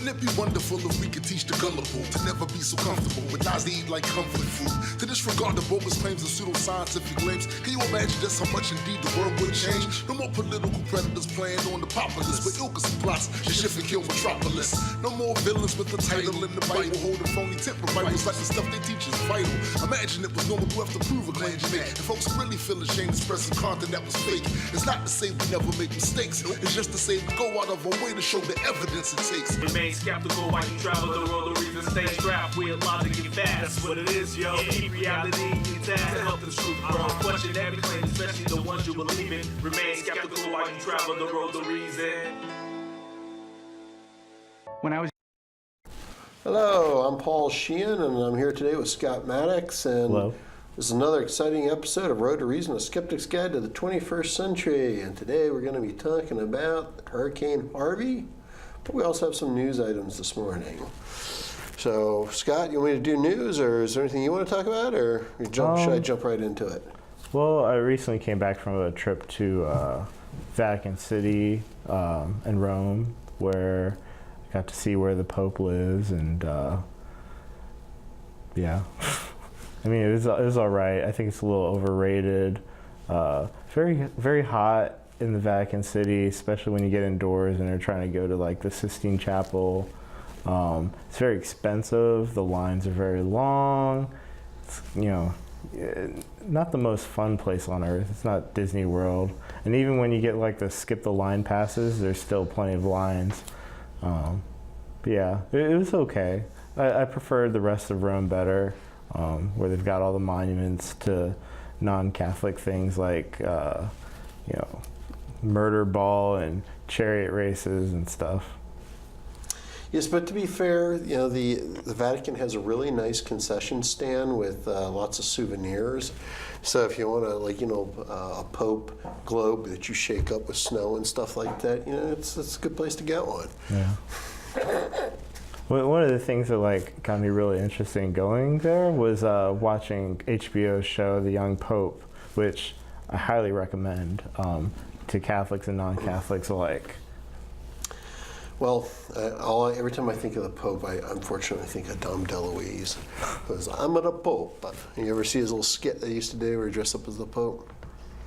Wouldn't it be wonderful if we could teach the gullible to never be so comfortable with eyes to eat like comfort food, to disregard the bogus claims and pseudoscientific claims? Can you imagine just how much indeed the world would change? No more political predators playing on the populace, but ilkas and plots to shift and kill metropolis. No more villains with the title in the Bible, holding phony temper Bibles like the stuff they teach is vital. Imagine it was normal to have to prove a claim you make, and folks really feel ashamed expressing content that was fake. It's not to say we never make mistakes, it's just to say we go out of our way to show the evidence it takes. Remain skeptical while you travel the road, the reason stay strapped with logic and facts. That's what it is, yo. Keep reality intact to help the truth grow. Question every claim, especially the ones you believe in. Remain skeptical while you travel the road, the reason. When I was Hello, I'm Paul Sheehan, and I'm here today with Scott Maddox. And Hello. This is another exciting episode of Road to Reason, a Skeptic's Guide to the 21st Century. And today we're going to be talking about Hurricane Harvey, but we also have some news items this morning. So, Scott, you want me to do news, or is there anything you want to talk about, or should I jump right into it? Well, I recently came back from a trip to Vatican City and Rome, where I got to see where the Pope lives, and yeah. I mean, it was all right. I think it's a little overrated. Very, very hot in the Vatican City, especially when you get indoors and they're trying to go to like the Sistine Chapel. It's very expensive. The lines are very long. It's, not the most fun place on earth. It's not Disney World. And even when you get like the skip the line passes, there's still plenty of lines. But yeah, it was okay. I preferred the rest of Rome better, where they've got all the monuments to non-Catholic things like, murder ball and chariot races and stuff. Yes, but to be fair, the Vatican has a really nice concession stand with lots of souvenirs. So if you want a Pope globe that you shake up with snow and stuff like that, it's a good place to get one. Yeah. Well, one of the things that got me really interested in going there was watching HBO's show The Young Pope, which I highly recommend to Catholics and non-Catholics alike. Well, every time I think of the Pope, I unfortunately think of Dom DeLuise, because I'm the Pope. You ever see his little skit they used to do where he dressed up as the Pope?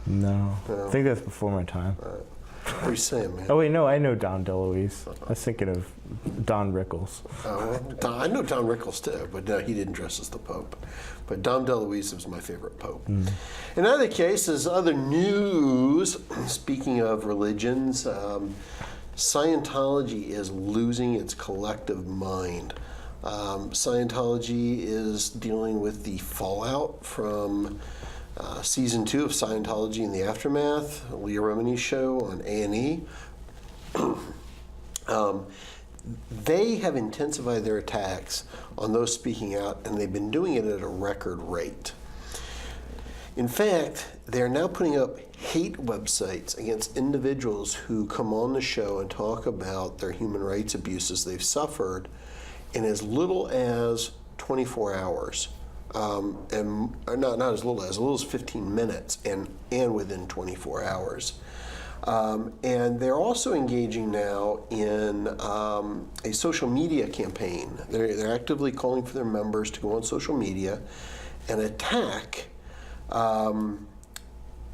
No. I think that's before my time. What are you saying, man? Oh wait, no, I know Don DeLuise. I was thinking of Don Rickles. I know Don Rickles too, but no, he didn't dress as the Pope. But Dom DeLuise was my favorite Pope. In other cases, other news, speaking of religions, Scientology is losing its collective mind. Scientology is dealing with the fallout from Season 2 of Scientology in the Aftermath, Leah Remini's show on A&E. They have intensified their attacks on those speaking out, and they've been doing it at a record rate. In fact, they're now putting up hate websites against individuals who come on the show and talk about their human rights abuses they've suffered in as little as 24 hours. And not as little as 15 minutes, and within 24 hours. And they're also engaging now in a social media campaign. They're actively calling for their members to go on social media and attack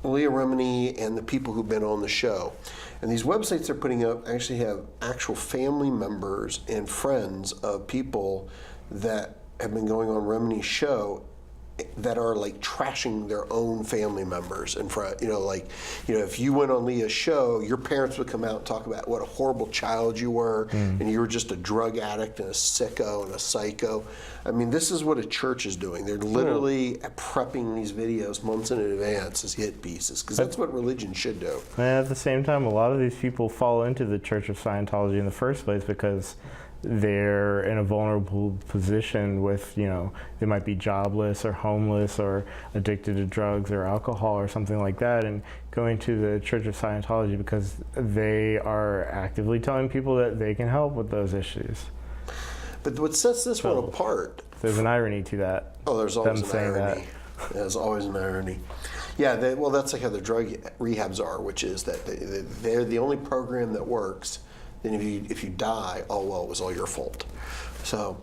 Leah Remini and the people who've been on the show. And these websites they're putting up actually have actual family members and friends of people that have been going on Remini's show that are trashing their own family members in front. If you went on Leah's show, your parents would come out and talk about what a horrible child you were, and you were just a drug addict and a sicko and a psycho. I mean, this is what a church is doing. They're literally prepping these videos months in advance as hit pieces, because that's what religion should do. And at the same time, a lot of these people fall into the Church of Scientology in the first place because they're in a vulnerable position with, they might be jobless or homeless or addicted to drugs or alcohol or something like that, and going to the Church of Scientology because they are actively telling people that they can help with those issues. But what sets this one apart... There's an irony to that. Oh, there's always an irony. There's always an irony. Yeah, that's like how the drug rehabs are, which is that they're the only program that works then if you die, oh well, it was all your fault. So,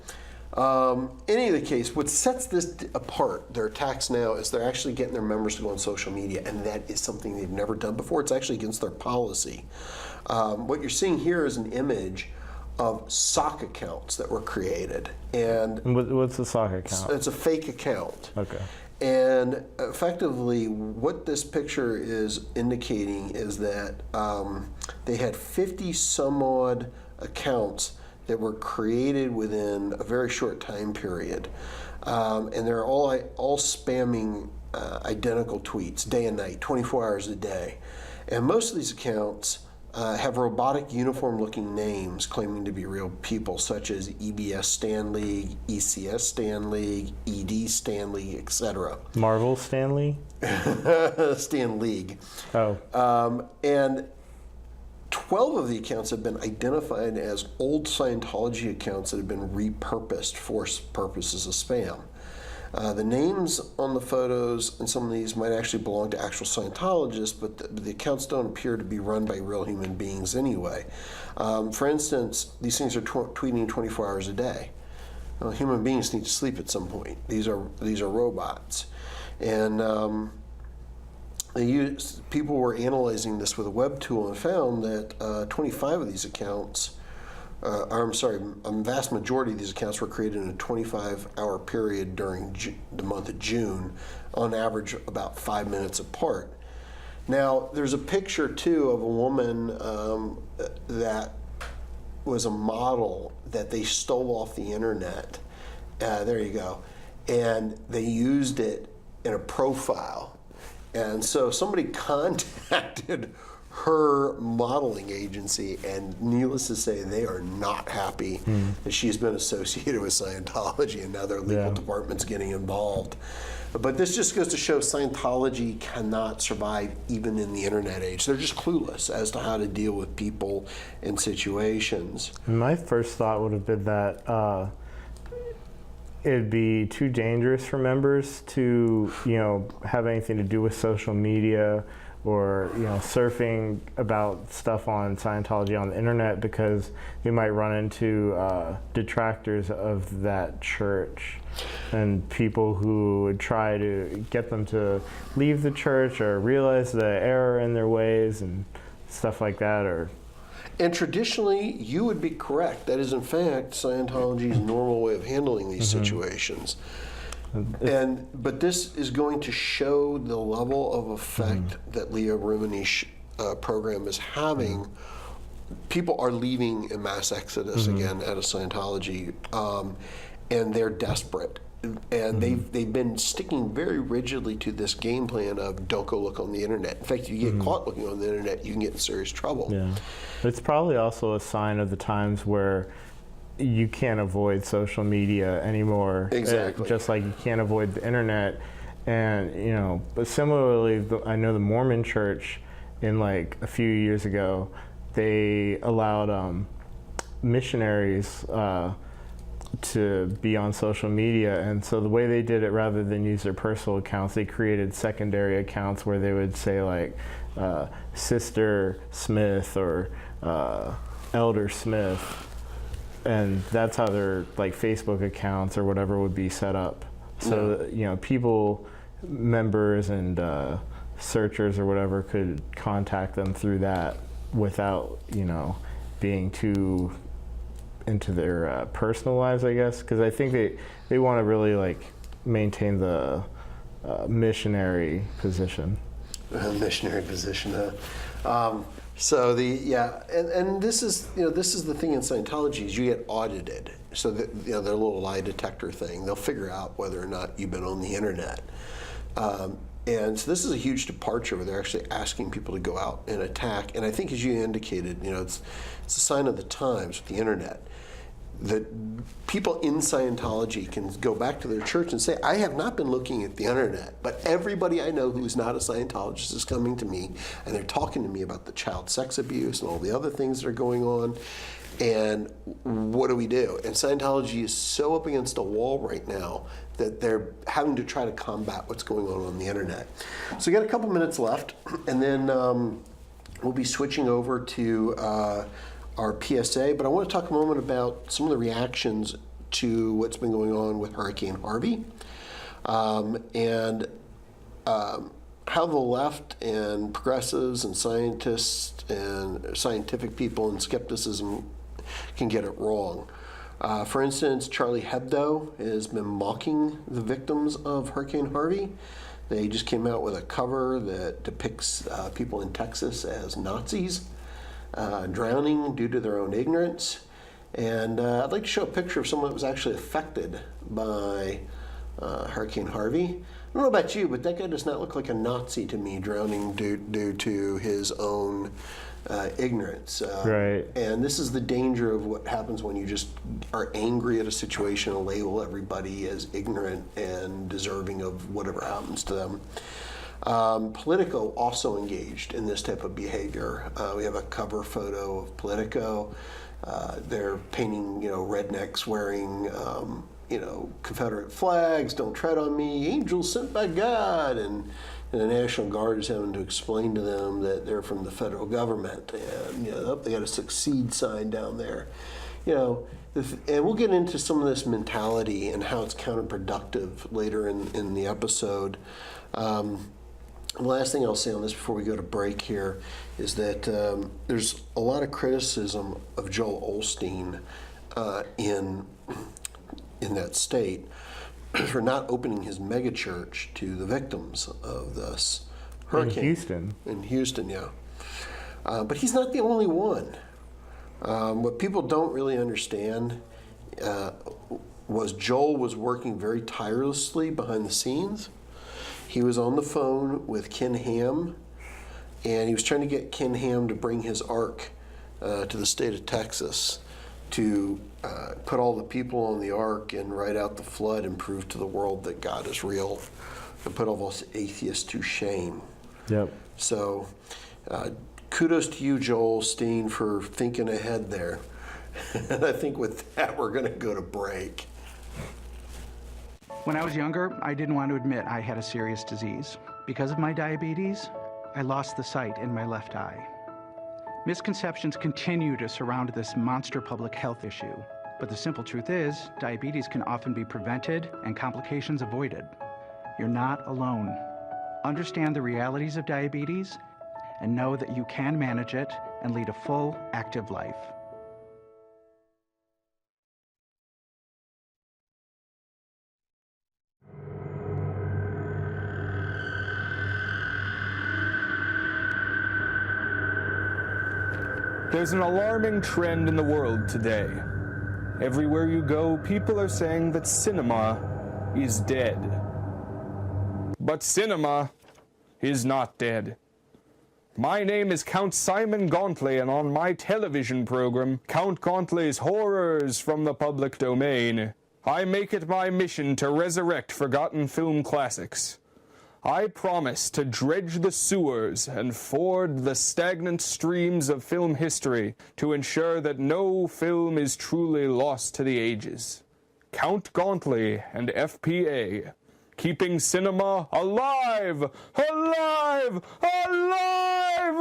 any of the case, what sets this apart, their attacks now, is they're actually getting their members to go on social media, and that is something they've never done before. It's actually against their policy. What you're seeing here is an image of sock accounts that were created, and what's the sock account? it's a fake account. Okay. And effectively, what this picture is indicating is that they had 50 some odd accounts that were created within a very short time period, and they're all spamming identical tweets day and night, 24 hours a day. And most of these accounts have robotic uniform-looking names claiming to be real people, such as EBS Stan League, ECS Stan League, ED Stan League, etc. Marvel Stan Lee? Stan League. Oh. And 12 of the accounts have been identified as old Scientology accounts that have been repurposed for purposes of spam. The names on the photos and some of these might actually belong to actual Scientologists, but the accounts don't appear to be run by real human beings anyway. For instance, these things are tweeting 24 hours a day. Well, human beings need to sleep at some point. These are robots. And people were analyzing this with a web tool and found that 25 of these accounts, a vast majority of these accounts were created in a 25-hour period during the month of June, on average about 5 minutes apart. Now, there's a picture, too, of a woman that was a model that they stole off the internet. There you go. And they used it in a profile. And so somebody contacted her modeling agency, and needless to say, they are not happy that she's been associated with Scientology, and now their legal department's getting involved. But this just goes to show Scientology cannot survive even in the internet age. They're just clueless as to how to deal with people and situations. My first thought would have been that it'd be too dangerous for members to, have anything to do with social media or, surfing about stuff on Scientology on the internet, because they might run into detractors of that church and people who would try to get them to leave the church or realize the error in their ways and stuff like that. And traditionally, you would be correct. That is, in fact, Scientology's normal way of handling these situations. But this is going to show the level of effect that Leah Remini's program is having. People are leaving in mass exodus again out of Scientology, and they're desperate. And they've been sticking very rigidly to this game plan of don't go look on the internet. In fact, if you get caught looking on the internet, you can get in serious trouble. Yeah, it's probably also a sign of the times where you can't avoid social media anymore. Exactly. Just like you can't avoid the internet. And, but similarly, I know the Mormon church in like a few years ago, they allowed missionaries to be on social media. And so the way they did it, rather than use their personal accounts, they created secondary accounts where they would say like Sister Smith or Elder Smith. And that's how their like Facebook accounts or whatever would be set up. So people, members and searchers or whatever could contact them through that without being too into their personal lives, I guess, because I think they want to really like maintain the missionary position. Missionary position, huh? So and this is the thing in Scientology is you get audited. So that, their little lie detector thing, they'll figure out whether or not you've been on the internet. And so this is a huge departure where they're actually asking people to go out and attack. And I think, as you indicated, it's a sign of the times with the internet that people in Scientology can go back to their church and say, I have not been looking at the internet, but everybody I know who's not a Scientologist is coming to me, and they're talking to me about the child sex abuse and all the other things that are going on. And what do we do? And Scientology is so up against a wall right now that they're having to try to combat what's going on the internet. So we got a couple minutes left, and then we'll be switching over to our PSA, but I want to talk a moment about some of the reactions to what's been going on with Hurricane Harvey, and how the left and progressives and scientists and scientific people and skepticism can get it wrong. For instance, Charlie Hebdo has been mocking the victims of Hurricane Harvey. They just came out with a cover that depicts people in Texas as Nazis, drowning due to their own ignorance. And I'd like to show a picture of someone that was actually affected by Hurricane Harvey. I don't know about you, but that guy does not look like a Nazi to me, drowning due to his own ignorance. Right. And this is the danger of what happens when you just are angry at a situation and label everybody as ignorant and deserving of whatever happens to them. Politico also engaged in this type of behavior. We have a cover photo of Politico. They're painting, rednecks wearing, Confederate flags, don't tread on me, angels sent by God, and the National Guard is having to explain to them that they're from the federal government, and they got a succeed sign down there. And we'll get into some of this mentality and how it's counterproductive later in the episode. The last thing I'll say on this before we go to break here is that there's a lot of criticism of Joel Osteen in that state for not opening his megachurch to the victims of this hurricane. In Houston, yeah. But he's not the only one. What people don't really understand was Joel was working very tirelessly behind the scenes. He was on the phone with Ken Ham, and he was trying to get Ken Ham to bring his ark to the state of Texas to put all the people on the ark and ride out the flood and prove to the world that God is real and put all those atheists to shame. Yep. So kudos to you, Joel Osteen, for thinking ahead there. And I think with that, we're going to go to break. When I was younger, I didn't want to admit I had a serious disease. Because of my diabetes, I lost the sight in my left eye. Misconceptions continue to surround this monster public health issue. But the simple truth is, diabetes can often be prevented and complications avoided. You're not alone. Understand the realities of diabetes and know that you can manage it and lead a full, active life. There's an alarming trend in the world today. Everywhere you go, people are saying that cinema is dead. But cinema is not dead. My name is Count Simon Gauntley, and on my television program, Count Gauntley's Horrors from the Public Domain, I make it my mission to resurrect forgotten film classics. I promise to dredge the sewers and ford the stagnant streams of film history to ensure that no film is truly lost to the ages. Count Gauntley and FPA, keeping cinema alive! Alive! Alive!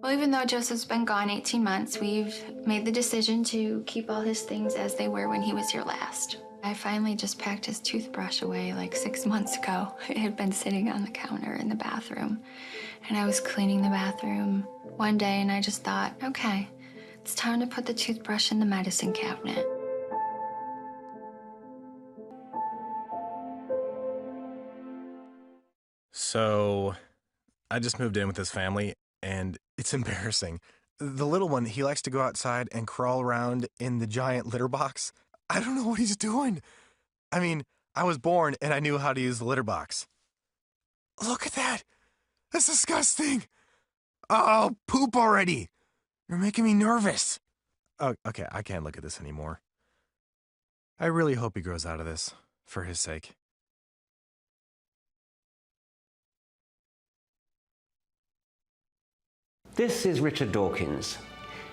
Well, even though Joseph's been gone 18 months, we've made the decision to keep all his things as they were when he was here last. I finally just packed his toothbrush away like 6 months ago. It had been sitting on the counter in the bathroom. And I was cleaning the bathroom one day and I just thought, okay, it's time to put the toothbrush in the medicine cabinet. So, I just moved in with his family, and it's embarrassing. The little one, he likes to go outside and crawl around in the giant litter box. I don't know what he's doing. I mean, I was born and I knew how to use the litter box. Look at that. That's disgusting. Oh, poop already. You're making me nervous. Oh, okay, I can't look at this anymore. I really hope he grows out of this, for his sake. This is Richard Dawkins.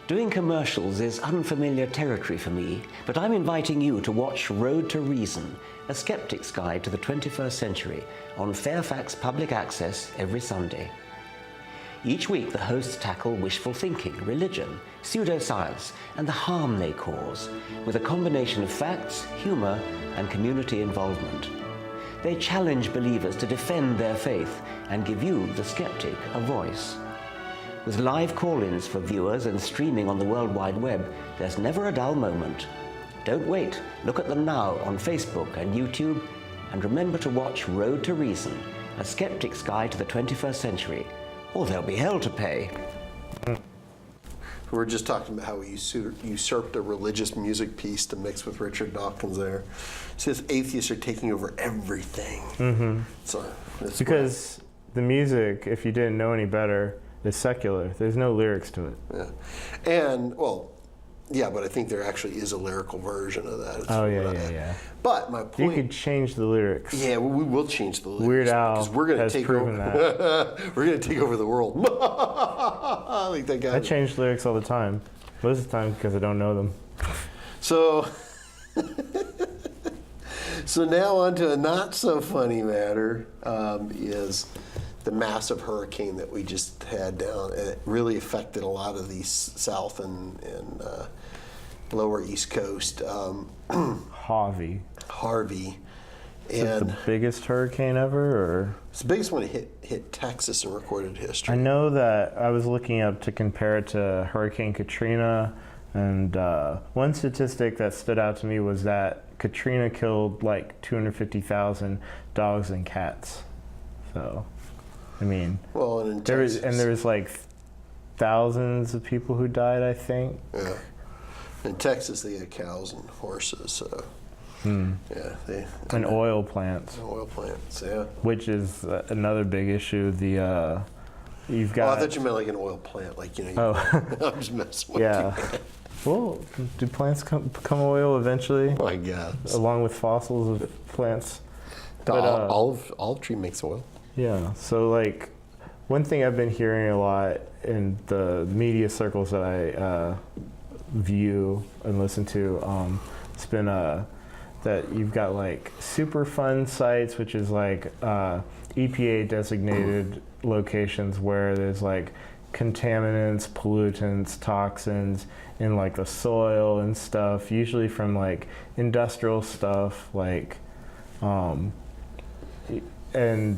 Doing commercials is unfamiliar territory for me, but I'm inviting you to watch Road to Reason, a skeptic's guide to the 21st century, on Fairfax Public Access every Sunday. Each week, the hosts tackle wishful thinking, religion, pseudoscience, and the harm they cause, with a combination of facts, humor, and community involvement. They challenge believers to defend their faith and give you, the skeptic, a voice. With live call-ins for viewers and streaming on the World Wide Web, there's never a dull moment. Don't wait. Look at them now on Facebook and YouTube, and remember to watch Road to Reason, A Skeptic's Guide to the 21st Century, or there'll be hell to pay. We were just talking about how we usurped a religious music piece to mix with Richard Dawkins there. It says atheists are taking over everything. Mm-hmm. So that's because the music, if you didn't know any better, is secular. There's no lyrics to it. Yeah. And, well, yeah, but I think there actually is a lyrical version of that. It's yeah. But my point... You could change the lyrics. Yeah, we will change the lyrics. Weird Al because we're gonna has take proven over, that. We're going to take over the world. Like that guy. I change lyrics all the time. Most of the time because I don't know them. So... So now on to a not so funny matter, is the massive hurricane that we just had down. And it really affected a lot of the south and lower East Coast. Harvey. Is it the biggest hurricane ever, or? It's the biggest one to hit Texas in recorded history. I know that I was looking up to compare it to Hurricane Katrina, and one statistic that stood out to me was that Katrina killed like 250,000 dogs and cats. So, I mean, well, and there was like thousands of people who died, I think. Yeah. In Texas, they had cows and horses. So. Yeah, and oil plants. Oil plants, yeah. Which is another big issue. You've got. Oh, I thought you meant like an oil plant, like I'm just messing with you. Well, do plants become oil eventually? I guess. Along with fossils of plants. The olive tree makes oil. Yeah. So like, one thing I've been hearing a lot in the media circles that I view and listen to, it's been that you've got like Superfund sites, which is like EPA designated locations where there's like contaminants, pollutants, toxins in like the soil and stuff, usually from like industrial stuff, like and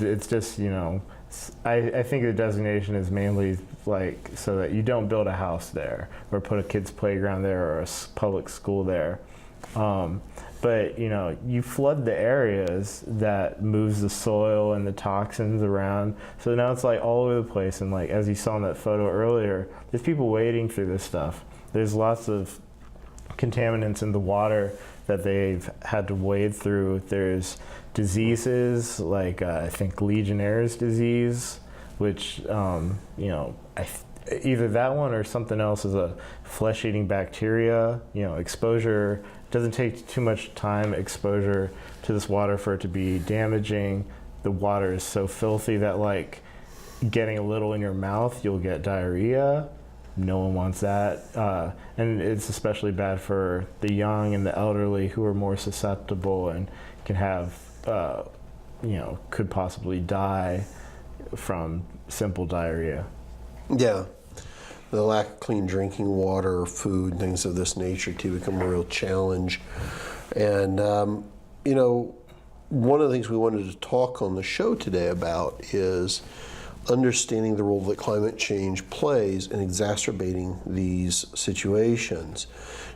it's just, I think the designation is mainly like so that you don't build a house there or put a kid's playground there or a public school there. But you flood the areas that moves the soil and the toxins around. So now it's like all over the place. And like, as you saw in that photo earlier, there's people wading through this stuff. There's lots of contaminants in the water that they've had to wade through. There's diseases like I think Legionnaire's disease, which either that one or something else is a flesh-eating bacteria. Exposure doesn't take too much time. Exposure to this water for it to be damaging. The water is so filthy that like getting a little in your mouth, you'll get diarrhea. No one wants that, and it's especially bad for the young and the elderly who are more susceptible and can have, could possibly die from simple diarrhea. Yeah, the lack of clean drinking water, food, things of this nature too become a real challenge. And one of the things we wanted to talk on the show today about is understanding the role that climate change plays in exacerbating these situations.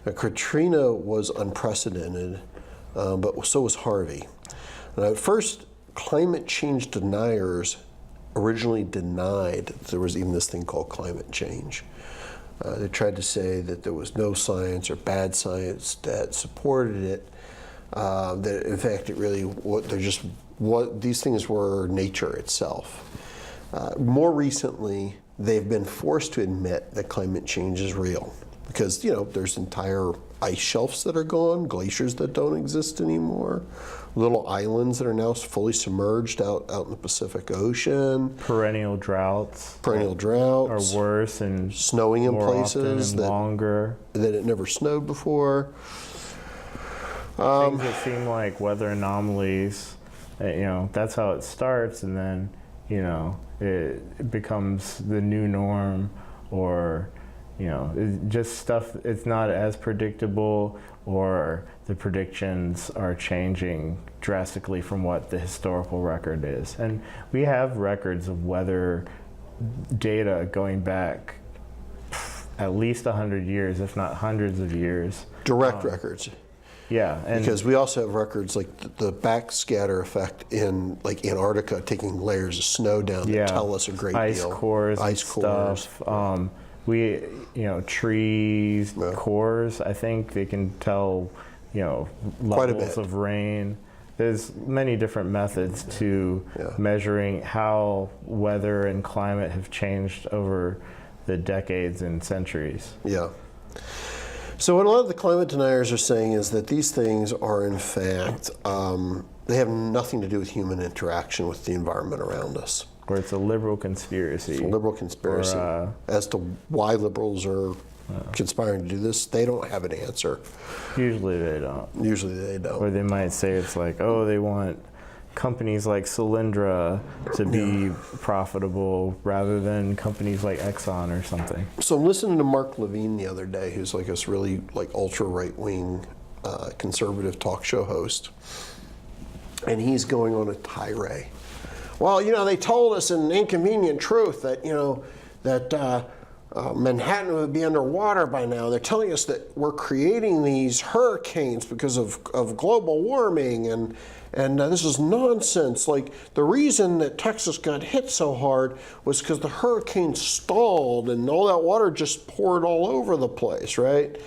Now, Katrina was unprecedented, but so was Harvey. Now, at first, climate change deniers originally denied that there was even this thing called climate change. They tried to say that there was no science or bad science that supported it. That in fact, these things were nature itself. More recently, they've been forced to admit that climate change is real because, there's entire ice shelves that are gone, glaciers that don't exist anymore, little islands that are now fully submerged out in the Pacific Ocean. Perennial droughts. Or worse, and snowing in places longer. That it never snowed before. Things that seem like weather anomalies, that's how it starts, and then it becomes the new norm, or it's just stuff. It's not as predictable, or the predictions are changing drastically from what the historical record is. And we have records of weather data going back at least 100 years, if not hundreds of years. Direct records. Yeah, because we also have records like the backscatter effect in like Antarctica, taking layers of snow down that tell us a great deal. Ice cores, stuff. Trees, cores. I think they can tell, levels of rain. There's many different methods to measuring how weather and climate have changed over the decades and centuries. Yeah. So what a lot of the climate deniers are saying is that these things are, in fact, they have nothing to do with human interaction with the environment around us. Or it's a liberal conspiracy. It's a liberal conspiracy. As to why liberals are conspiring to do this, they don't have an answer. Usually they don't. Usually they don't. Or they might say it's like, oh, they want companies like Solyndra to be profitable rather than companies like Exxon or something. So I'm listening to Mark Levine the other day, who's like this really like ultra right-wing conservative talk show host, and he's going on a tirade. Well, they told us in Inconvenient Truth that that Manhattan would be underwater by now. They're telling us that we're creating these hurricanes because of global warming, and this is nonsense. Like, the reason that Texas got hit so hard was because the hurricane stalled and all that water just poured all over the place, right?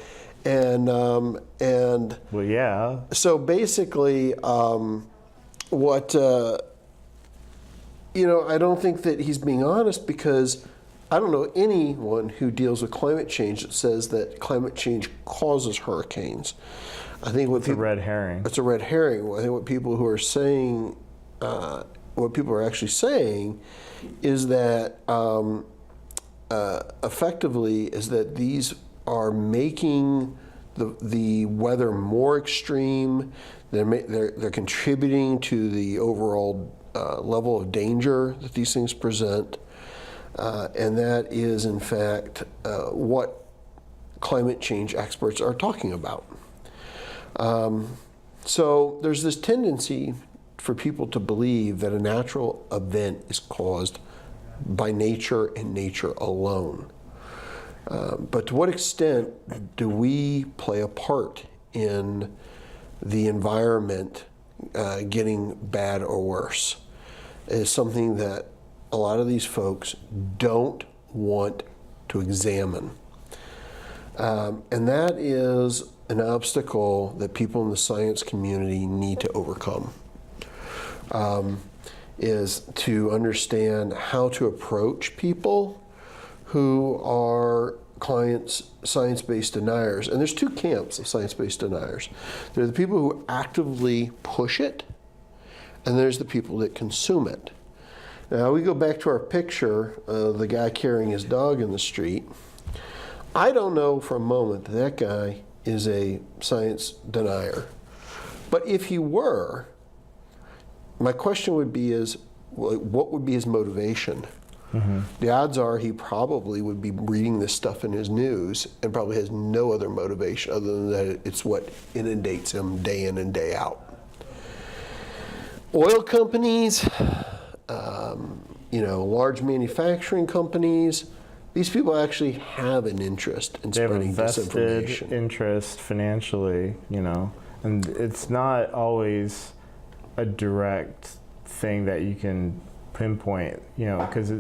And well, yeah. So basically, I don't think that he's being honest, because I don't know anyone who deals with climate change that says that climate change causes hurricanes. I think it's a red herring. It's a red herring. I think what people who are saying, what people are actually saying, is that effectively is that these are making the weather more extreme. They're contributing to the overall level of danger that these things present, and that is in fact what climate change experts are talking about. So there's this tendency for people to believe that a natural event is caused by nature and nature alone. But to what extent do we play a part in the environment getting bad or worse is something that a lot of these folks don't want to examine. And that is an obstacle that people in the science community need to overcome, is to understand how to approach people who are science-based deniers. And there's two camps of science-based deniers. There are the people who actively push it, and there's the people that consume it. Now, we go back to our picture of the guy carrying his dog in the street. I don't know for a moment that that guy is a science denier. But if he were, my question would be what would be his motivation? Mm-hmm. The odds are he probably would be reading this stuff in his news and probably has no other motivation other than that it's what inundates him day in and day out. Oil companies, large manufacturing companies, these people actually have an interest in spreading disinformation. They have a vested interest financially, and it's not always a direct thing that you can pinpoint, because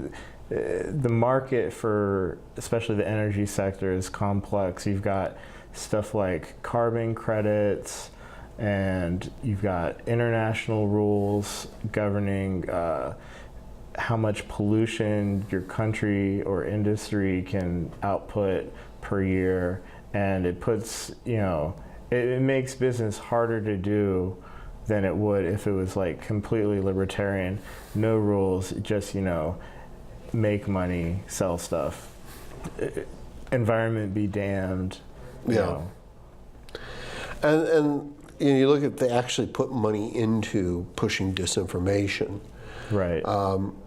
the market for especially the energy sector is complex. You've got stuff like carbon credits, and you've got international rules governing how much pollution your country or industry can output per year, and it puts, it makes business harder to do than it would if it was like completely libertarian, no rules, just, make money, sell stuff, environment be damned. Yeah. And you look at, they actually put money into pushing disinformation. Right.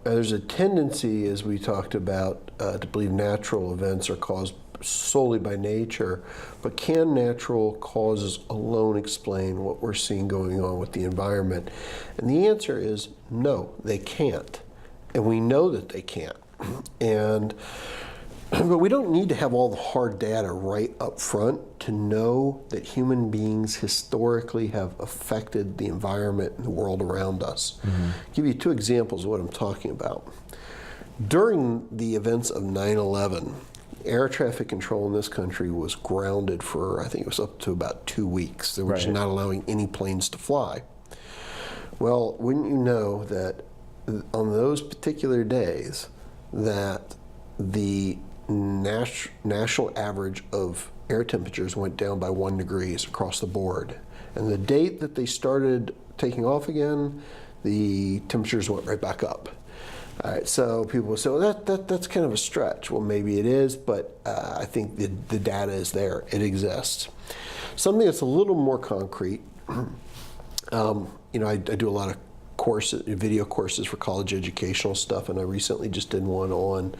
There's a tendency, as we talked about, to believe natural events are caused solely by nature, but can natural causes alone explain what we're seeing going on with the environment? And the answer is no, they can't. And we know that they can't. But we don't need to have all the hard data right up front to know that human beings historically have affected the environment and the world around us. I'll give you 2 examples of what I'm talking about. During the events of 9/11, air traffic control in this country was grounded for, I think it was up to about 2 weeks. They were just not allowing any planes to fly. Well, wouldn't you know that on those particular days that the national average of air temperatures went down by 1 degree across the board. And the date that they started taking off again, the temperatures went right back up. All right, so people will say, well, that's kind of a stretch. Well, maybe it is, but I think the data is there. It exists. Something that's a little more concrete, I do a lot of video courses for college educational stuff, and I recently just did one on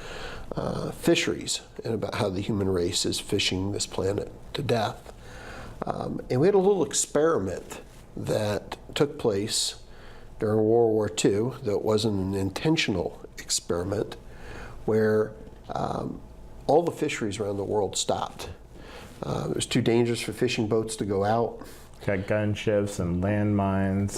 fisheries and about how the human race is fishing this planet to death. And we had a little experiment that took place during World War II that wasn't an intentional experiment, where all the fisheries around the world stopped. It was too dangerous for fishing boats to go out. Got gunships and landmines,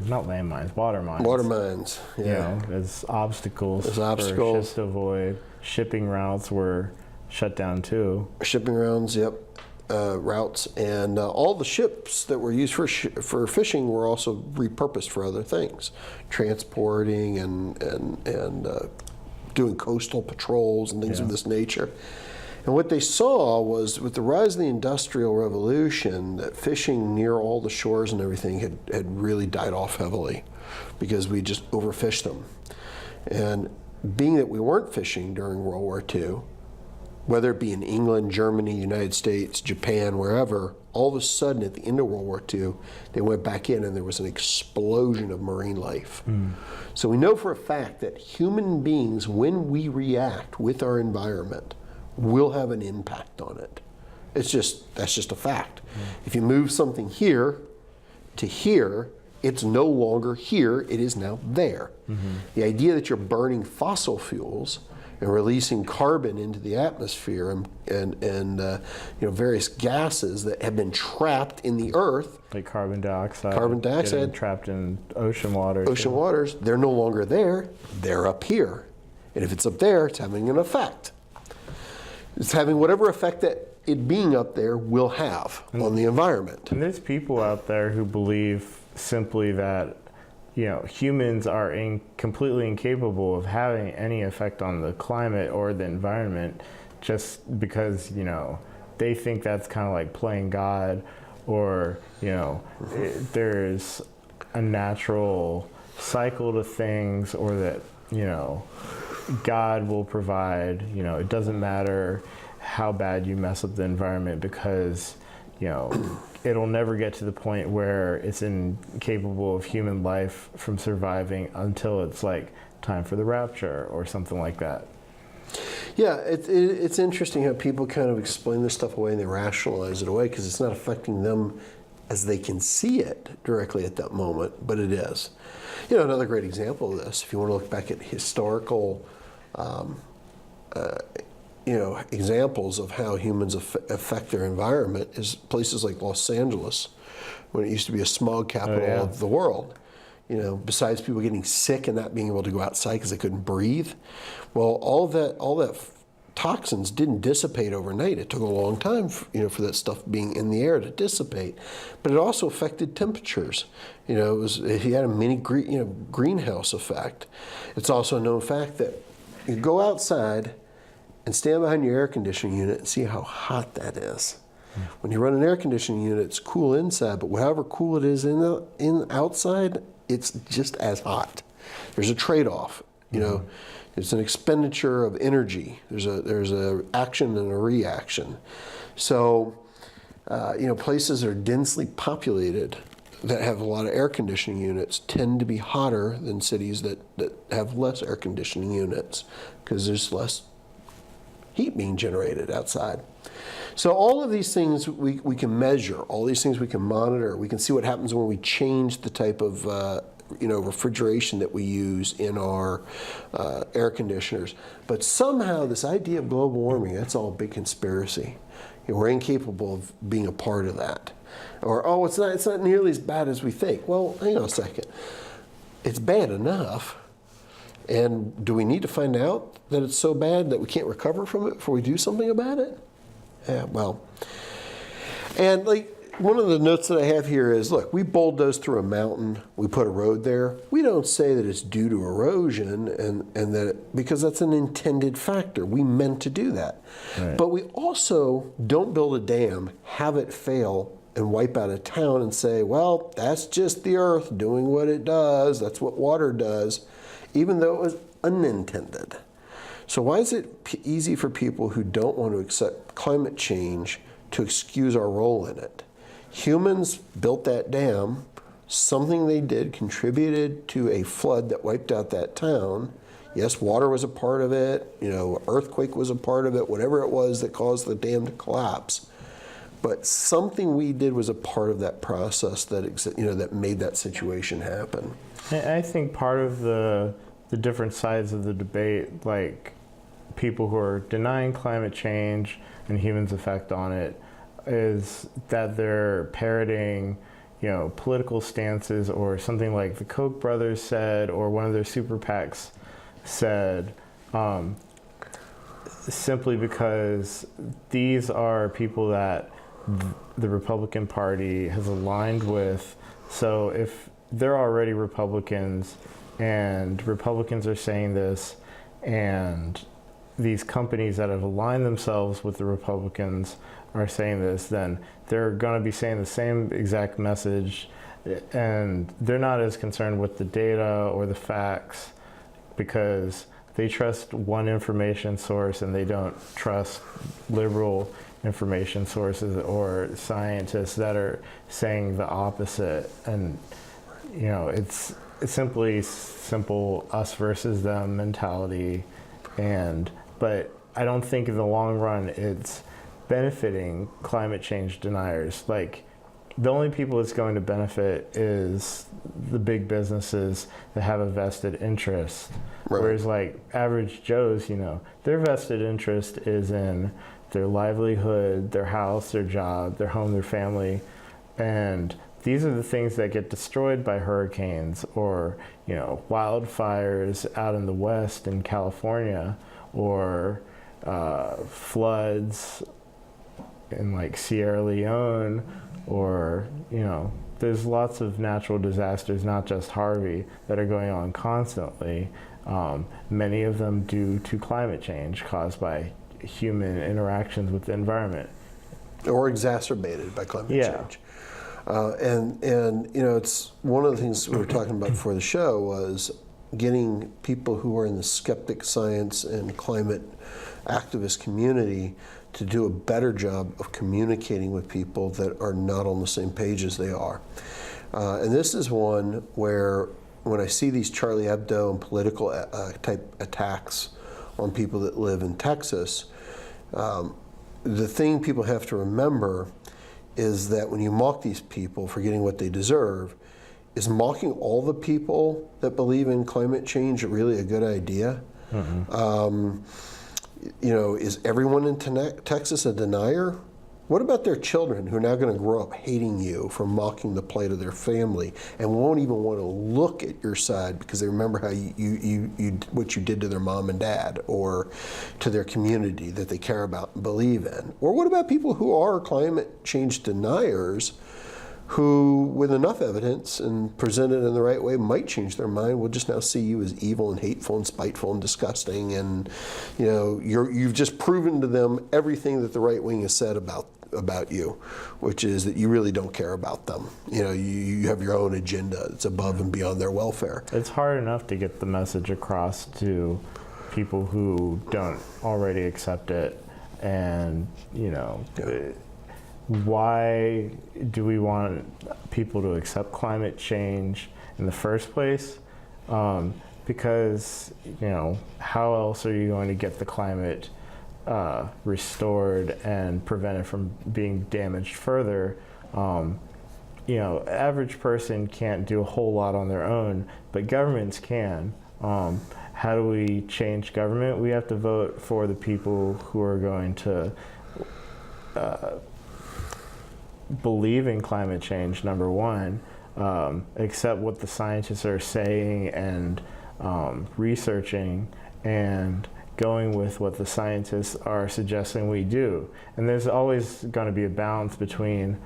not landmines, water mines. Water mines, yeah. You know, as obstacles for ships to avoid. Shipping routes were shut down too. Shipping routes, yep. Routes, and all the ships that were used for fishing were also repurposed for other things, transporting and doing coastal patrols and things of this nature. And what they saw was, with the rise of the Industrial Revolution, that fishing near all the shores and everything had really died off heavily because we just overfished them. And being that we weren't fishing during World War II, whether it be in England, Germany, United States, Japan, wherever, all of a sudden at the end of World War II, they went back in and there was an explosion of marine life. So we know for a fact that human beings, when we react with our environment, will have an impact on it. That's just a fact. If you move something here to here, it's no longer here, it is now there. The idea that you're burning fossil fuels and releasing carbon into the atmosphere and various gases that have been trapped in the earth, like carbon dioxide, getting trapped in ocean waters. Waters, they're no longer there, they're up here. And if it's up there, it's having an effect. It's having whatever effect that it being up there will have on the environment. And there's people out there who believe simply that, humans are completely incapable of having any effect on the climate or the environment, just because, they think that's kind of like playing God, or, there's a natural cycle to things, or that, God will provide, it doesn't matter how bad you mess up the environment, because, it'll never get to the point where it's incapable of human life from surviving until it's like time for the rapture or something like that. Yeah, it's interesting how people kind of explain this stuff away and they rationalize it away because it's not affecting them as they can see it directly at that moment, but it is. Another great example of this, if you want to look back at historical examples of how humans affect their environment, is places like Los Angeles, when it used to be a smog capital of the world. Besides people getting sick and not being able to go outside because they couldn't breathe, well, all that toxins didn't dissipate overnight. It took a long time, for that stuff being in the air to dissipate. But it also affected temperatures. It had a mini greenhouse effect. It's also a known fact that you go outside and stand behind your air conditioning unit and see how hot that is. When you run an air conditioning unit, it's cool inside, but however cool it is in outside, it's just as hot. There's a trade-off. It's an expenditure of energy. There's a action and a reaction. So, places that are densely populated, that have a lot of air conditioning units tend to be hotter than cities that have less air conditioning units, because there's less heat being generated outside. So all of these things we can measure, all these things we can monitor. We can see what happens when we change the type of refrigeration that we use in our air conditioners. But somehow this idea of global warming, that's all a big conspiracy. We're incapable of being a part of that. Or, oh, it's not nearly as bad as we think. Well, hang on a second. It's bad enough. And do we need to find out that it's so bad that we can't recover from it before we do something about it? Yeah, well. And like, one of the notes that I have here is, look, we bulldozed through a mountain, we put a road there. We don't say that it's due to erosion and that because that's an intended factor. We meant to do that. Right. But we also don't build a dam, have it fail, and wipe out a town and say, well, that's just the earth doing what it does. That's what water does, even though it was unintended. So why is it easy for people who don't want to accept climate change to excuse our role in it? Humans built that dam. Something they did contributed to a flood that wiped out that town. Yes, water was a part of it. Earthquake was a part of it. Whatever it was that caused the dam to collapse. But something we did was a part of that process that made that situation happen. I think part of the different sides of the debate, like people who are denying climate change and humans' effect on it, is that they're parroting, political stances or something like the Koch brothers said or one of their super PACs said, simply because these are people that the Republican Party has aligned with. So if they're already Republicans and Republicans are saying this, and these companies that have aligned themselves with the Republicans are saying this, then they're going to be saying the same exact message, and they're not as concerned with the data or the facts because they trust one information source and they don't trust liberal information sources or scientists that are saying the opposite. And it's simply simple us versus them mentality. But I don't think in the long run it's benefiting climate change deniers. Like, the only people it's going to benefit is the big businesses that have a vested interest. Right. Whereas like average Joes, their vested interest is in their livelihood, their house, their job, their home, their family. And these are the things that get destroyed by hurricanes or, wildfires out in the West in California, or floods in like Sierra Leone, or, there's lots of natural disasters, not just Harvey, that are going on constantly. Many of them due to climate change caused by human interactions with the environment. Or exacerbated by climate change. It's one of the things we were talking about before the show was getting people who are in the skeptic science and climate activist community to do a better job of communicating with people that are not on the same page as they are. And this is one where when I see these Charlie Hebdo and political type attacks on people that live in Texas, the thing people have to remember is that when you mock these people for getting what they deserve, is mocking all the people that believe in climate change really a good idea? Mm-hmm. Is everyone in Texas a denier? What about their children who are now going to grow up hating you for mocking the plight of their family and won't even want to look at your side because they remember how you what you did to their mom and dad or to their community that they care about and believe in? Or what about people who are climate change deniers who, with enough evidence and presented in the right way, might change their mind? Will just now see you as evil and hateful and spiteful and disgusting, and you've just proven to them everything that the right wing has said about you, which is that you really don't care about them. You have your own agenda that's above and beyond their welfare. It's hard enough to get the message across to people who don't already accept it, and why do we want people to accept climate change in the first place? Because, you know, how else are you going to get the climate restored and prevent it from being damaged further? You know, average person can't do a whole lot on their own, but governments can. How do we change government? We have to vote for the people who are going to believe in climate change, number one, accept what the scientists are saying and researching, and going with what the scientists are suggesting we do. And there's always going to be a balance between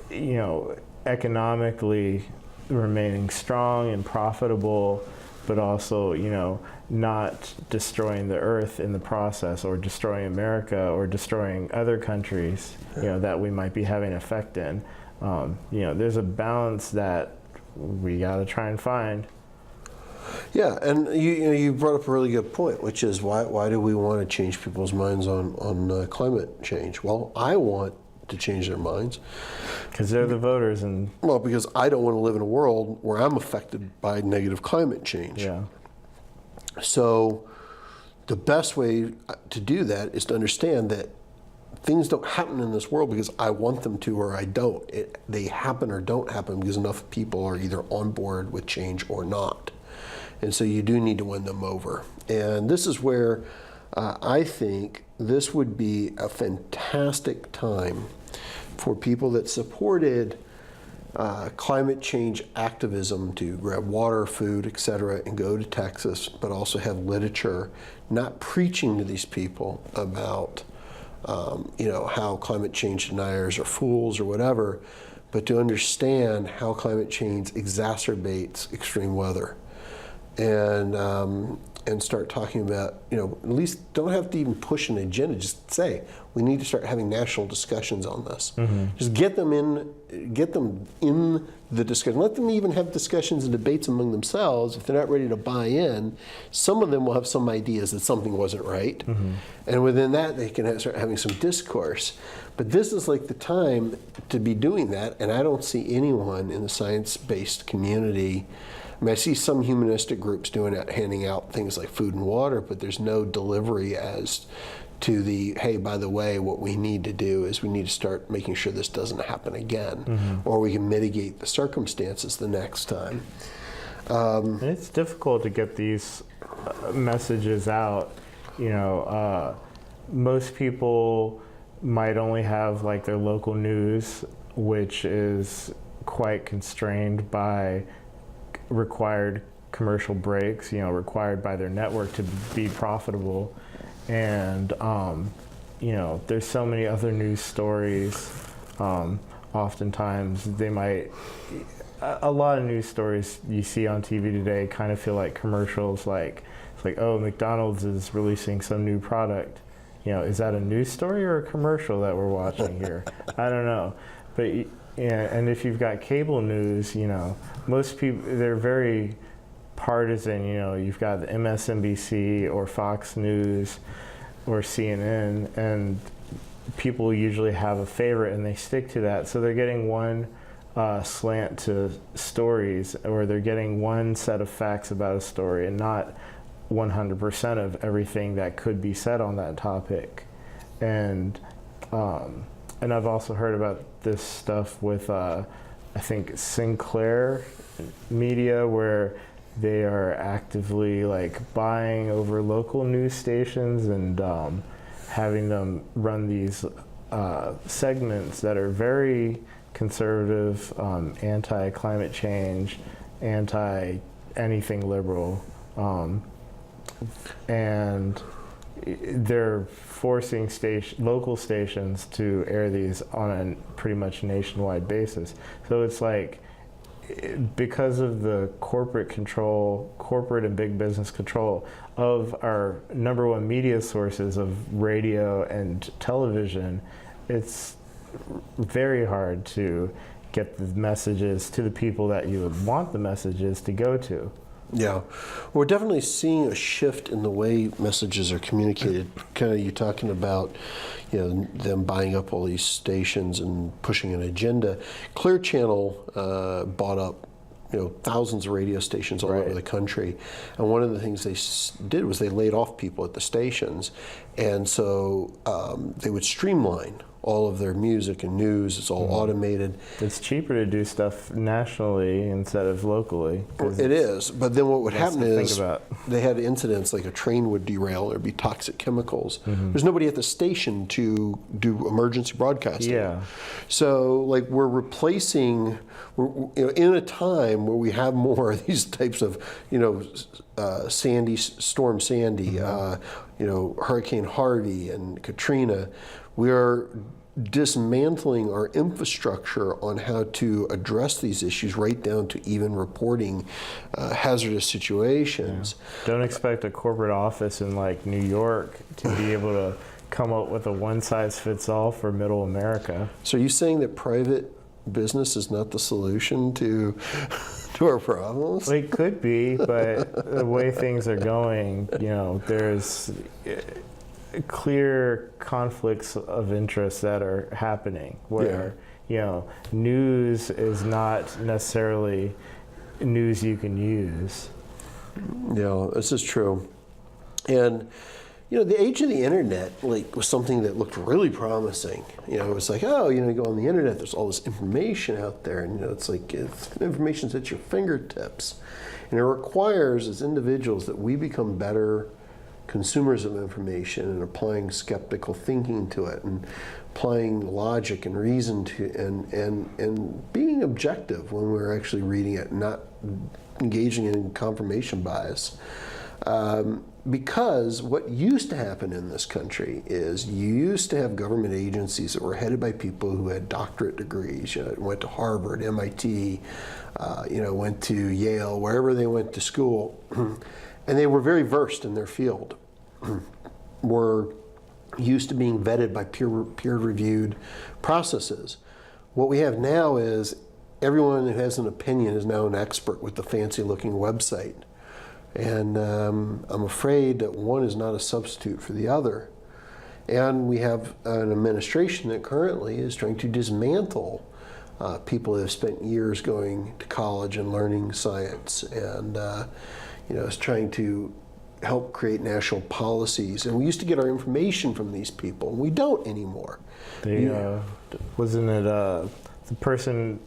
you know, economically remaining strong and profitable, but also, you know, not destroying the earth in the process, or destroying America, or destroying other countries, you know, that we might be having an effect in. You know, there's a balance that we got to try and find. Yeah, and you brought up a really good point, which is why do we want to change people's minds on climate change? Well, I want to change their minds. Because they're the voters, and well, because I don't want to live in a world where I'm affected by negative climate change. yeah. So the best way to do that is to understand that things don't happen in this world because I want them to or I don't. They happen or don't happen because enough people are either on board with change or not. And so you do need to win them over. And this is where I think this would be a fantastic time for people that supported climate change activism to grab water, food, etc., and go to Texas, but also have literature, not preaching to these people about you know, how climate change deniers are fools or whatever, but to understand how climate change exacerbates extreme weather. And start talking about, you know, at least don't have to even push an agenda, just say, we need to start having national discussions on this. Just get them in the discussion. Let them even have discussions and debates among themselves. If they're not ready to buy in, some of them will have some ideas that something wasn't right. And within that, they can start having some discourse. But this is like the time to be doing that, and I don't see anyone in the science-based community. I mean, I see some humanistic groups doing it, handing out things like food and water, but there's no delivery as to the, hey, by the way, what we need to do is we need to start making sure this doesn't happen again, or we can mitigate the circumstances the next time. It's difficult to get these messages out. You know, most people might only have like their local news, which is quite constrained by required commercial breaks, you know, required by their network to be profitable. And, you know, there's so many other news stories. Oftentimes they might, a lot of news stories you see on TV today kind of feel like commercials, like, it's like, oh, McDonald's is releasing some new product. You know, is that a news story or a commercial that we're watching here? I don't know. But yeah, and if you've got cable news, you know, most people, they're very partisan. You know, you've got the MSNBC or Fox News or CNN, and people usually have a favorite and they stick to that. So they're getting one slant to stories, or they're getting one set of facts about a story and not 100% of everything that could be said on that topic. And I've also heard about this stuff with, I think, Sinclair Media, where they are actively like buying over local news stations and having them run these segments that are very conservative, anti-climate change, anti-anything liberal, and they're forcing local stations to air these on a pretty much nationwide basis. So it's like, because of the corporate and big business control of our number one media sources of radio and television, it's very hard to get the messages to the people that you would want the messages to go to. Yeah, we're definitely seeing a shift in the way messages are communicated. Kind of you talking about, them buying up all these stations and pushing an agenda. Clear Channel bought up, thousands of radio stations all over the country, and one of the things they did was they laid off people at the stations, and so they would streamline all of their music and news. It's all automated. It's cheaper to do stuff nationally instead of locally. It is, but then what would happen is they had incidents like a train would derail, there'd be toxic chemicals. There's nobody at the station to do emergency broadcasting. Yeah. So like we're replacing, in a time where we have more of these types of, Storm Sandy, Hurricane Harvey and Katrina, we are dismantling our infrastructure on how to address these issues, right down to even reporting hazardous situations. Yeah. Don't expect a corporate office in like New York to be able to come up with a one-size-fits-all for middle America. So are you saying that private business is not the solution to our problems? It could be, but the way things are going, there's clear conflicts of interest that are happening where news is not necessarily news you can use. Yeah, this is true. And the age of the internet was something that looked really promising. It was like, you go on the internet, there's all this information out there, and it's information's at your fingertips. And it requires as individuals that we become better consumers of information and applying skeptical thinking to it and applying logic and reason to and being objective when we're actually reading it, not engaging in confirmation bias. Because what used to happen in this country is you used to have government agencies that were headed by people who had doctorate degrees, went to Harvard, MIT, went to Yale, wherever they went to school. And they were very versed in their field, were used to being vetted by peer-reviewed processes. What we have now is everyone who has an opinion is now an expert with the fancy-looking website. And I'm afraid that one is not a substitute for the other. And we have an administration that currently is trying to dismantle people that have spent years going to college and learning science, and is trying to help create national policies. And we used to get our information from these people, and we don't anymore. Wasn't it the person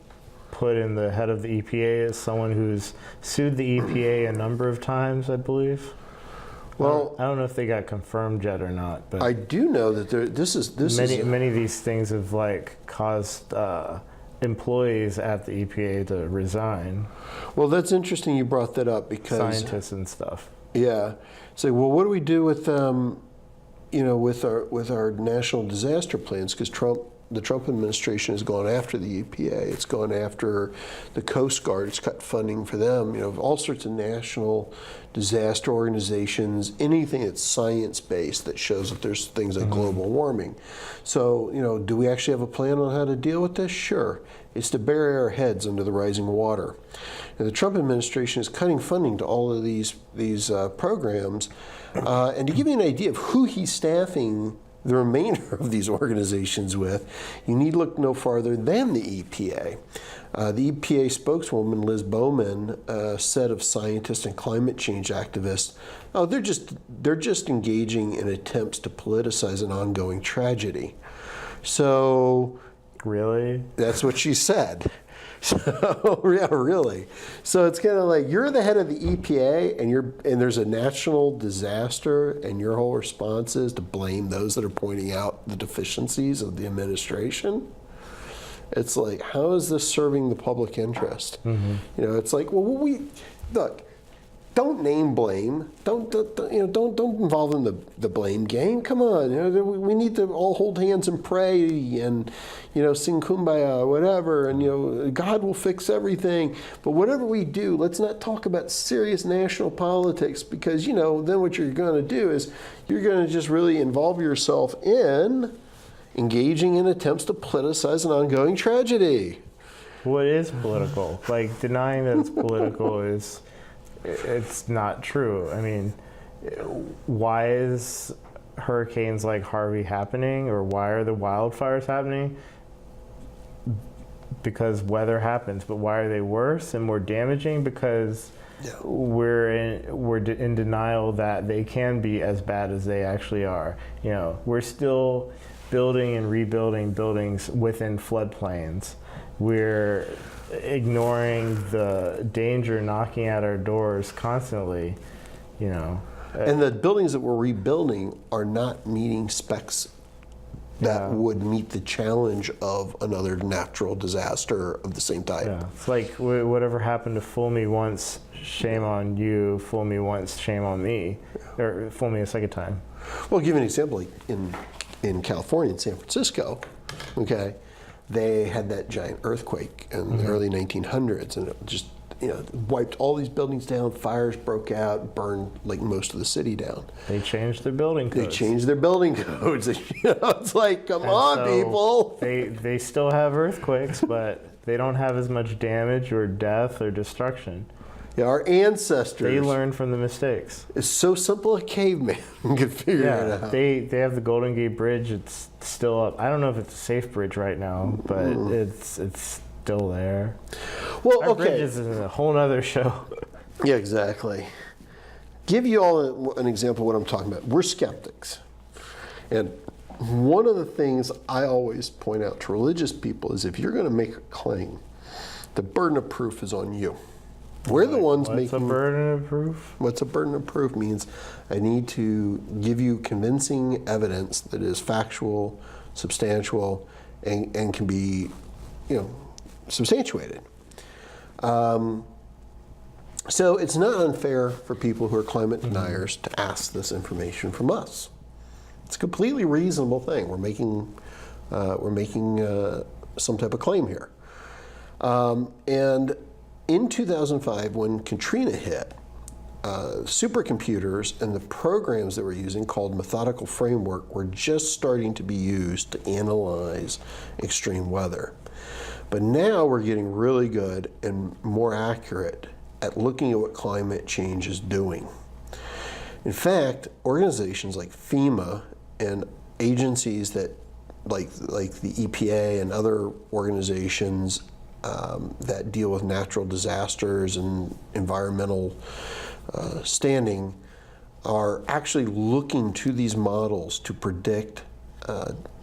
put in the head of the EPA as someone who's sued the EPA a number of times, I believe? Well, I don't know if they got confirmed yet or not, but I do know that many of these things have caused employees at the EPA to resign. Well, that's interesting you brought that up, because scientists and stuff. Yeah. So, well, what do we do with with our national disaster plans? Because the Trump administration has gone after the EPA. It's gone after the Coast Guard. It's cut funding for them. All sorts of national disaster organizations, anything that's science-based that shows that there's things like global warming. So, do we actually have a plan on how to deal with this? Sure. It's to bury our heads under the rising water. And the Trump administration is cutting funding to all of these programs. And to give you an idea of who he's staffing the remainder of these organizations with, you need look no farther than the EPA. The EPA spokeswoman, Liz Bowman, said of scientists and climate change activists, they're just engaging in attempts to politicize an ongoing tragedy. So, really? That's what she said. So, yeah, really. So it's kind of like you're the head of the EPA, and there's a national disaster, and your whole response is to blame those that are pointing out the deficiencies of the administration. It's like, how is this serving the public interest? It's like, well, look. Don't name blame. Don't involve in the blame game. Come on, we need to all hold hands and pray and sing Kumbaya, whatever, and God will fix everything. But whatever we do, let's not talk about serious national politics, because then what you're going to do is you're going to just really involve yourself in engaging in attempts to politicize an ongoing tragedy. What is political? Denying that it's political is it's not true. I mean, why is hurricanes like Harvey happening, or why are the wildfires happening? Because weather happens, but why are they worse and more damaging? Because we're in denial that they can be as bad as they actually are. You know, we're still building and rebuilding buildings within floodplains. We're ignoring the danger knocking at our doors constantly, you know. And the buildings that we're rebuilding are not meeting specs that would meet the challenge of another natural disaster of the same type. Yeah, it's like whatever happened to fool me once, shame on you, fool me once, shame on me, or fool me a second time. Well, I'll give you an example. Like in California, in San Francisco, okay, they had that giant earthquake in the early 1900s, and it just, you know, wiped all these buildings down. Fires broke out, burned like most of the city down. They changed their building codes. They changed their building codes. You know, it's like, come on, so people. They still have earthquakes, but they don't have as much damage or death or destruction. Yeah, our ancestors. They learned from the mistakes. It's so simple a caveman could figure it out. They have the Golden Gate Bridge. It's still up. I don't know if it's a safe bridge right now, but it's still there. Well, Our bridges is a whole nother show. Yeah, exactly. Give you all an example of what I'm talking about. We're skeptics. And one of the things I always point out to religious people is if you're going to make a claim, the burden of proof is on you. We're the ones making... What's a burden of proof? What's a burden of proof means I need to give you convincing evidence that is factual, substantial, and can be, you know, substantiated. So it's not unfair for people who are climate deniers to ask this information from us. It's a completely reasonable thing. We're making some type of claim here. And in 2005, when Katrina hit, supercomputers and the programs that we're using called methodical framework were just starting to be used to analyze extreme weather. But now we're getting really good and more accurate at looking at what climate change is doing. In fact, organizations like FEMA and agencies that like the EPA and other organizations that deal with natural disasters and environmental standing are actually looking to these models to predict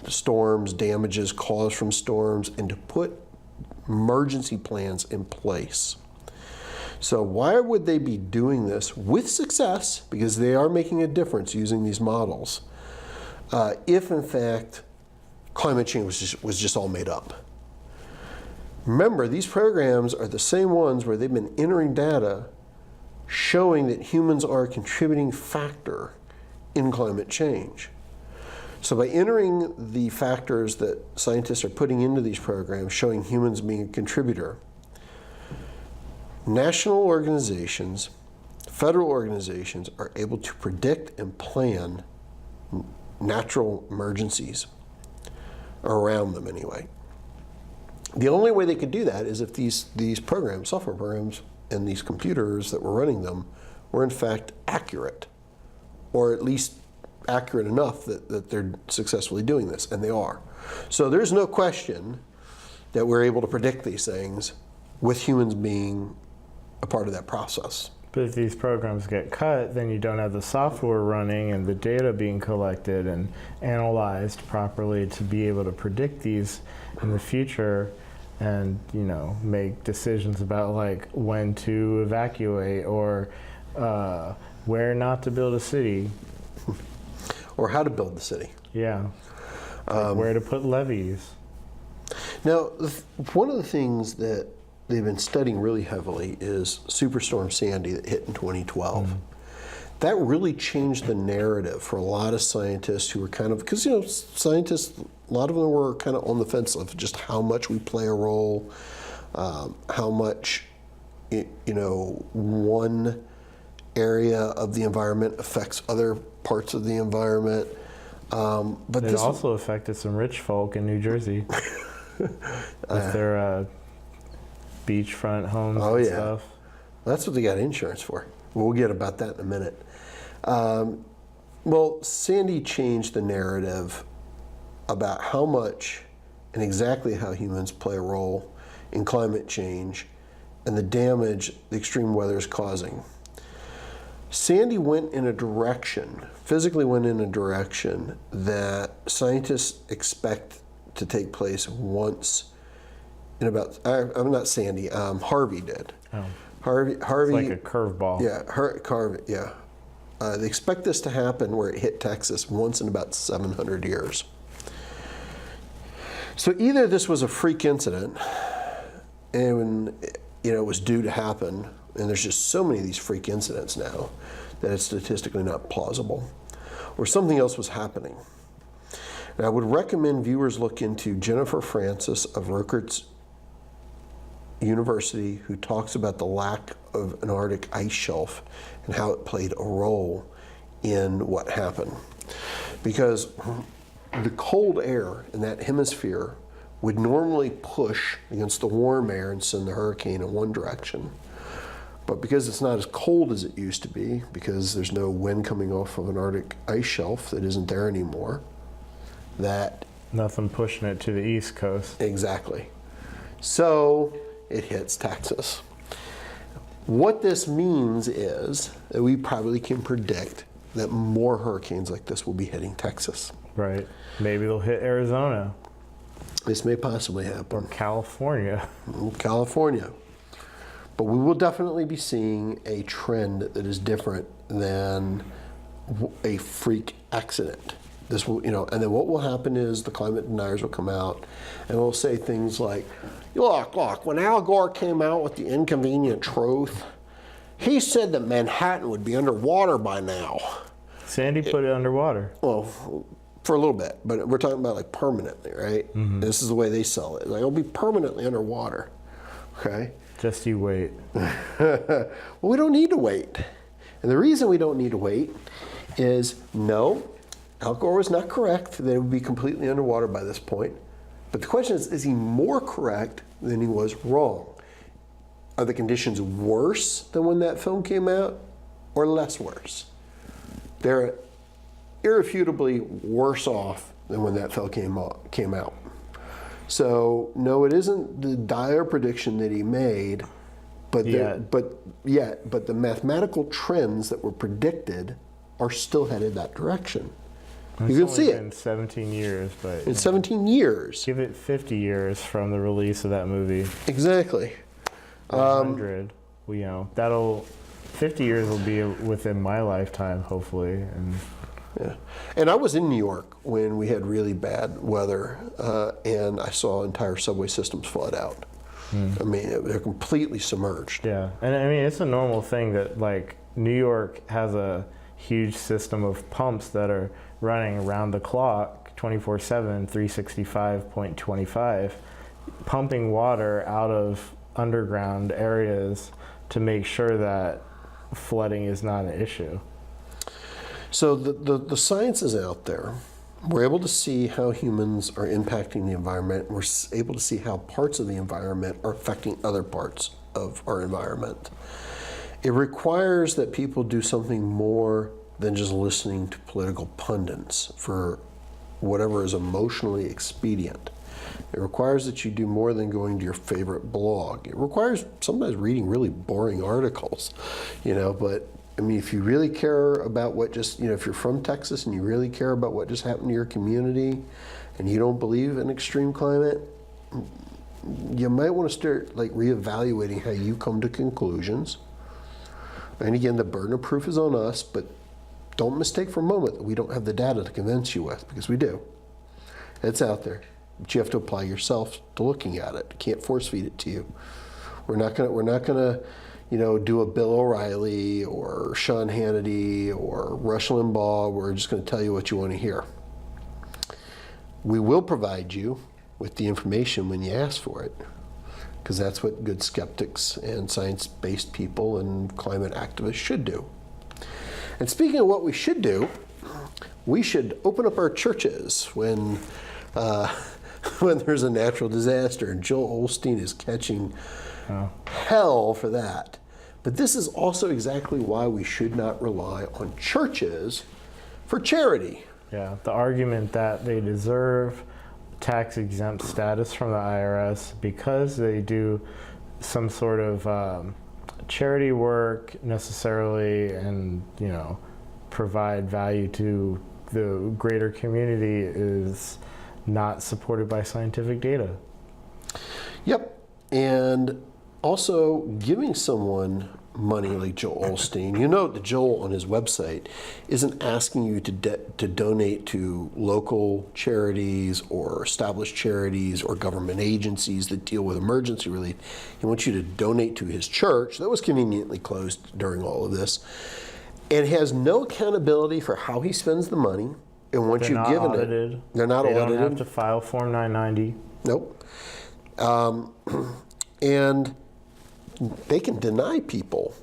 storms, damages caused from storms, and to put emergency plans in place. So why would they be doing this with success, because they are making a difference using these models, if in fact climate change was just all made up? Remember, these programs are the same ones where they've been entering data showing that humans are a contributing factor in climate change. So by entering the factors that scientists are putting into these programs showing humans being a contributor, national organizations, federal organizations are able to predict and plan natural emergencies around them anyway. The only way they could do that is if these programs, software programs, and these computers that were running them were in fact accurate, or at least accurate enough that they're successfully doing this, and they are. So there's no question that we're able to predict these things with humans being a part of that process. But if these programs get cut, then you don't have the software running and the data being collected and analyzed properly to be able to predict these in the future and, you know, make decisions about like when to evacuate or where not to build a city. Or how to build the city. Yeah. Like where to put levees. Now, one of the things that they've been studying really heavily is Superstorm Sandy that hit in 2012. That really changed the narrative for a lot of scientists who were kind of, because, you know, scientists, a lot of them were kind of on the fence of just how much we play a role, how much, you know, one area of the environment affects other parts of the environment. But it also affected some rich folk in New Jersey with their beachfront homes and stuff. That's what they got insurance for. We'll get about that in a minute. Well, Sandy changed the narrative about how much and exactly how humans play a role in climate change and the damage the extreme weather is causing. Sandy went in a direction, physically went in a direction that scientists expect to take place once in about, I'm not Sandy, Harvey did. Oh. Harvey. It's like a curveball. Yeah, they expect this to happen where it hit Texas once in about 700 years. So either this was a freak incident and it was due to happen, and there's just so many of these freak incidents now that it's statistically not plausible, or something else was happening. And I would recommend viewers look into Jennifer Francis of Rutgers University, who talks about the lack of an Arctic ice shelf and how it played a role in what happened. Because the cold air in that hemisphere would normally push against the warm air and send the hurricane in one direction. But because it's not as cold as it used to be, because there's no wind coming off of an Arctic ice shelf that isn't there anymore, that... Nothing pushing it to the East Coast. Exactly. So it hits Texas. What this means is that we probably can predict that more hurricanes like this will be hitting Texas. Right. Maybe they'll hit Arizona. This may possibly happen. Or California. California. But we will definitely be seeing a trend that is different than a freak accident. This will, and then what will happen is the climate deniers will come out and will say things like, look, when Al Gore came out with the inconvenient truth, he said that Manhattan would be underwater by now. Sandy put it underwater. Well, for a little bit, but we're talking about like permanently, right? Mm-hmm. This is the way they sell it. Like, it'll be permanently underwater, okay? Just you wait. Well, we don't need to wait. And the reason we don't need to wait is, no, Al Gore was not correct that it would be completely underwater by this point. But the question is he more correct than he was wrong? Are the conditions worse than when that film came out, or less worse? They're irrefutably worse off than when that film came out. So no, it isn't the dire prediction that he made, but the mathematical trends that were predicted are still headed that direction. You can see it. In 17 years, but in 17 years. Give it 50 years from the release of that movie. Exactly. 100. 50 years will be within my lifetime, hopefully. And yeah. And I was in New York when we had really bad weather, and I saw entire subway systems flood out. I mean, they're completely submerged. Yeah, and I mean, it's a normal thing that, like, New York has a huge system of pumps that are running around the clock, 24/7, 365.25, pumping water out of underground areas to make sure that flooding is not an issue. So the science is out there. We're able to see how humans are impacting the environment. We're able to see how parts of the environment are affecting other parts of our environment. It requires that people do something more than just listening to political pundits for whatever is emotionally expedient. It requires that you do more than going to your favorite blog. It requires sometimes reading really boring articles, but I mean, if you really care about what just, if you're from Texas and you really care about what just happened to your community and you don't believe in extreme climate, you might want to start reevaluating how you come to conclusions. And again, the burden of proof is on us, but don't mistake for a moment that we don't have the data to convince you with, because we do. It's out there, but you have to apply yourself to looking at it. You can't force feed it to you. We're not gonna do a Bill O'Reilly or Sean Hannity or Rush Limbaugh. We're just going to tell you what you want to hear. We will provide you with the information when you ask for it, because that's what good skeptics and science-based people and climate activists should do. And speaking of what we should do, we should open up our churches when there's a natural disaster, and Joel Osteen is catching hell for that. But this is also exactly why we should not rely on churches for charity. Yeah, the argument that they deserve tax-exempt status from the IRS because they do some sort of charity work necessarily, and provide value to the greater community, is not supported by scientific data. Yep, and also giving someone money like Joel Osteen. You note that Joel on his website isn't asking you to donate to local charities or established charities or government agencies that deal with emergency relief. He wants you to donate to his church that was conveniently closed during all of this, and has no accountability for how he spends the money. And once you've given it, they're not audited. They don't have to file Form 990. Nope. And they can deny people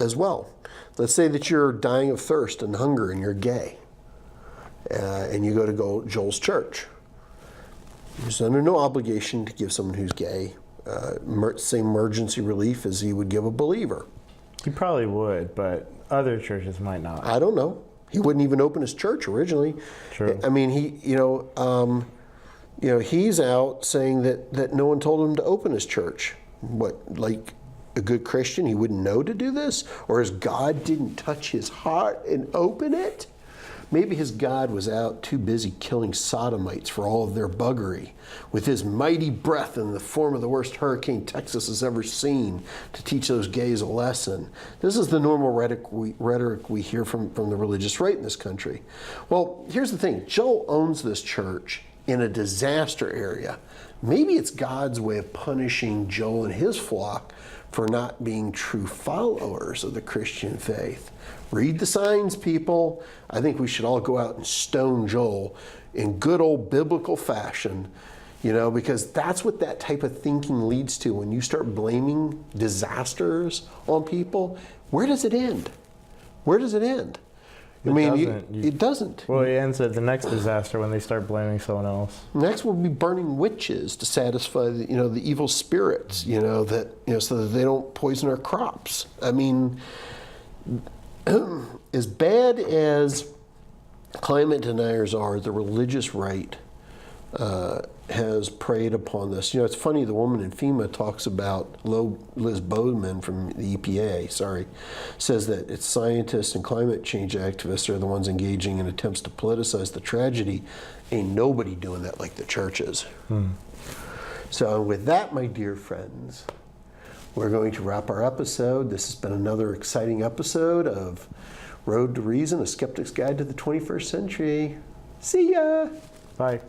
as well. Let's say that you're dying of thirst and hunger and you're gay, and you go to Joel's church. He's under no obligation to give someone who's gay same emergency relief as he would give a believer. He probably would, but other churches might not. I don't know. He wouldn't even open his church originally. True. I mean, he's out saying that no one told him to open his church. What, like a good Christian, he wouldn't know to do this? Or his God didn't touch his heart and open it? Maybe his God was out too busy killing sodomites for all of their buggery, with his mighty breath in the form of the worst hurricane Texas has ever seen, to teach those gays a lesson. This is the normal rhetoric we hear from the religious right in this country. Well, here's the thing. Joel owns this church in a disaster area. Maybe it's God's way of punishing Joel and his flock for not being true followers of the Christian faith. Read the signs, people. I think we should all go out and stone Joel in good old biblical fashion, because that's what that type of thinking leads to. When you start blaming disasters on people, where does it end? Where does it end? It doesn't. Well, it ends at the next disaster when they start blaming someone else. Next, we'll be burning witches to satisfy the evil spirits, so that they don't poison our crops. I mean, as bad as climate deniers are, the religious right has preyed upon this. It's funny, the woman in FEMA talks about, Liz Bowman from the EPA, says that it's scientists and climate change activists are the ones engaging in attempts to politicize the tragedy. Ain't nobody doing that like the churches. So with that, my dear friends, we're going to wrap our episode. This has been another exciting episode of Road to Reason, A Skeptic's Guide to the 21st Century. See ya! Bye.